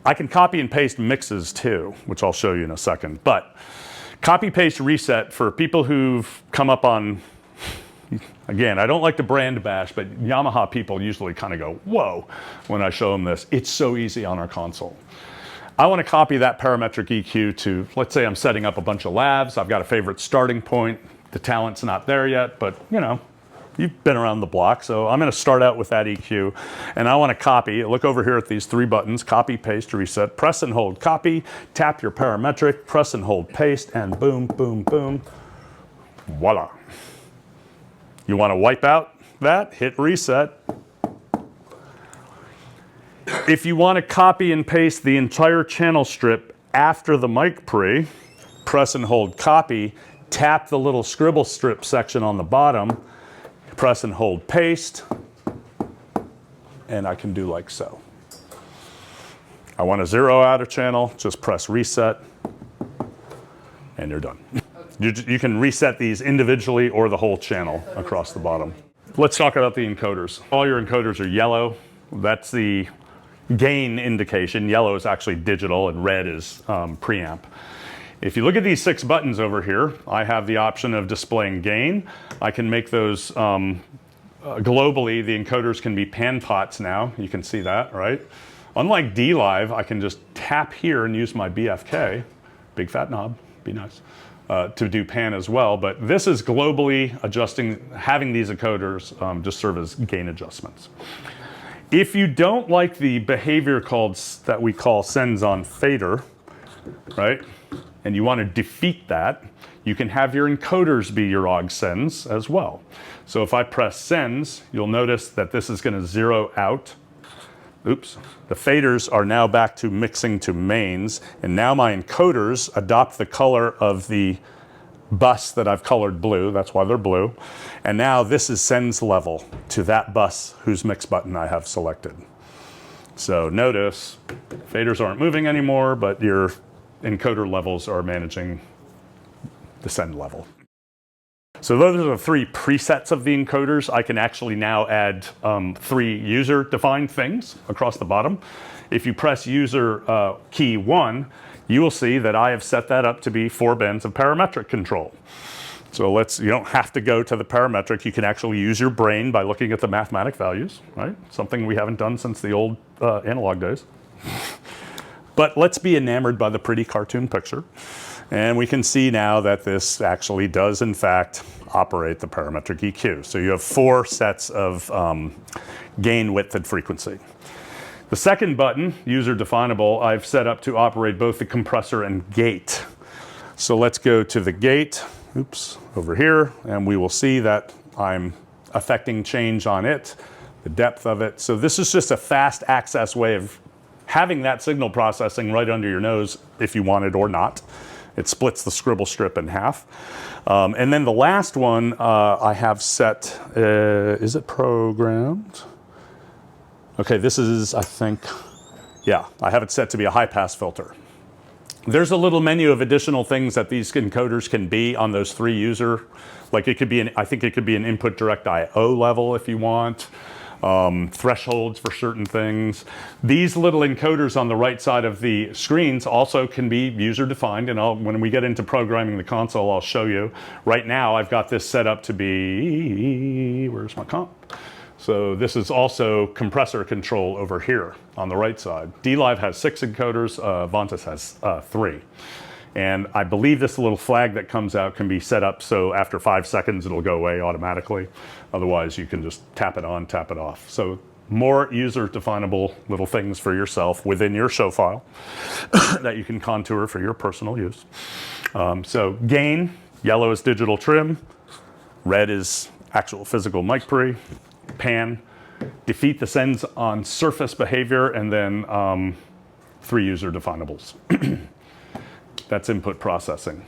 I can copy and paste mixes too, which I'll show you in a second. But copy, paste, reset for people who've come up on, again, I don't like to brand bash, but Yamaha people usually kind of go, whoa, when I show them this. It's so easy on our console. I want to copy that parametric EQ to, let's say I'm setting up a bunch of lavs. I've got a favorite starting point. The talent's not there yet, but you know, you've been around the block. So I'm going to start out with that EQ, and I want to copy. Look over here at these three buttons: copy, paste, reset. Press and hold copy, tap your parametric, press and hold paste, and boom, boom, boom. Voila. You want to wipe out that, hit reset. If you want to copy and paste the entire channel strip after the mic pre, press and hold copy, tap the little scribble strip section on the bottom, press and hold paste, and I can do like so. I want to zero out a channel, just press reset, and you're done. You can reset these individually or the whole channel across the bottom. Let's talk about the encoders. All your encoders are yellow. That's the gain indication. Yellow is actually digital and red is preamp. If you look at these 6 buttons over here, I have the option of displaying gain. I can make those globally. The encoders can be pan pots now. You can see that, right? Unlike D-Live, I can just tap here and use my BFK, big fat knob, be nice, to do pan as well. But this is globally adjusting, having these encoders just serve as gain adjustments. If you don't like the behavior that we call sends on fader, right? And you want to defeat that, you can have your encoders be your aux sends as well. So if I press sends, you'll notice that this is going to zero out. Oops. The faders are now back to mixing to mains, and now my encoders adopt the color of the bus that I've colored blue. That's why they're blue. And now this is sends level to that bus whose mix button I have selected. So notice faders aren't moving anymore, but your encoder levels are managing the send level. So those are the 3 presets of the encoders. I can actually now add 3 user-defined things across the bottom. If you press user key 1, you will see that I have set that up to be 4 bands of parametric control. So you don't have to go to the parametric. You can actually use your brain by looking at the mathematic values, right? Something we haven't done since the old analog days. But let's be enamored by the pretty cartoon picture. And we can see now that this actually does, in fact, operate the parametric EQ. So you have 4 sets of gain, width, and frequency. The second button, user definable, I've set up to operate both the compressor and gate. So let's go to the gate, oops, over here, and we will see that I'm affecting change on it, the depth of it. So this is just a fast access way of having that signal processing right under your nose if you want it or not. It splits the scribble strip in half. And then the last one I have set, is it programmed? Okay, this is, I think, yeah, I have it set to be a high pass filter. There's a little menu of additional things that these encoders can be on those 3 user. Like it could be, I think it could be an input direct IO level if you want. Thresholds for certain things. These little encoders on the right side of the screens also can be user defined, and when we get into programming the console, I'll show you. Right now I've got this set up to be, where's my comp? So this is also compressor control over here on the right side. D-Live has 6 encoders, Avantis has 3. And I believe this little flag that comes out can be set up so after 5 seconds it'll go away automatically. Otherwise you can just tap it on, tap it off. So more user definable little things for yourself within your show file that you can contour for your personal use. So gain, yellow is digital trim, red is actual physical mic pre, pan, defeat the sends on surface behavior, and then 3 user definables. That's input processing.